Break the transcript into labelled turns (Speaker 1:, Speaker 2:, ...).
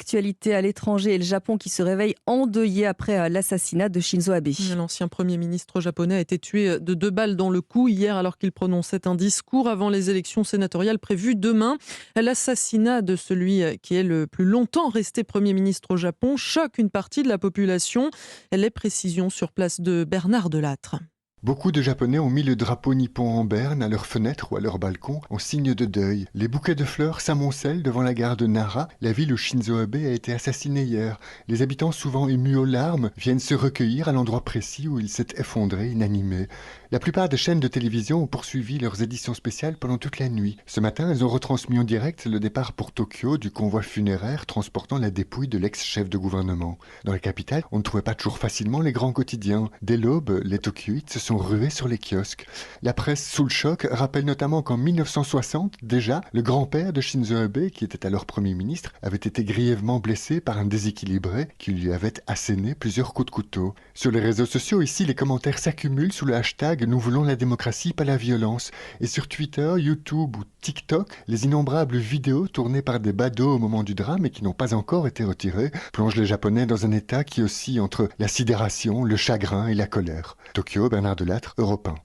Speaker 1: l'actualité à l'étranger et le Japon qui se réveille endeuillé après l'assassinat de Shinzo Abe.
Speaker 2: L'ancien Premier ministre japonais a été tué de 2 balles dans le cou hier alors qu'il prononçait un discours avant les élections sénatoriales prévues demain. L'assassinat de celui qui est le plus longtemps resté Premier ministre au Japon choque une partie de la population. Les précisions sur place de Bernard Delattre.
Speaker 3: Beaucoup de Japonais ont mis le drapeau nippon en berne à leurs fenêtres ou à leur balcon en signe de deuil. Les bouquets de fleurs s'amoncellent devant la gare de Nara, la ville où Shinzo Abe a été assassiné hier. Les habitants, souvent émus aux larmes, viennent se recueillir à l'endroit précis où il s'est effondré, inanimé. La plupart des chaînes de télévision ont poursuivi leurs éditions spéciales pendant toute la nuit. Ce matin, elles ont retransmis en direct le départ pour Tokyo du convoi funéraire transportant la dépouille de l'ex-chef de gouvernement. Dans la capitale, on ne trouvait pas toujours facilement les grands quotidiens. Dès l'aube, les Tokyoïtes se sont rués sur les kiosques. La presse sous le choc rappelle notamment qu'en 1960, déjà, le grand-père de Shinzo Abe, qui était alors Premier ministre, avait été grièvement blessé par un déséquilibré qui lui avait asséné plusieurs coups de couteau. Sur les réseaux sociaux, ici, les commentaires s'accumulent sous le hashtag « Nous voulons la démocratie, pas la violence ». Et sur Twitter, YouTube ou TikTok, les innombrables vidéos tournées par des badauds au moment du drame et qui n'ont pas encore été retirées plongent les Japonais dans un état qui oscille entre la sidération, le chagrin et la colère. Tokyo, Bernard Delattre, Europe 1.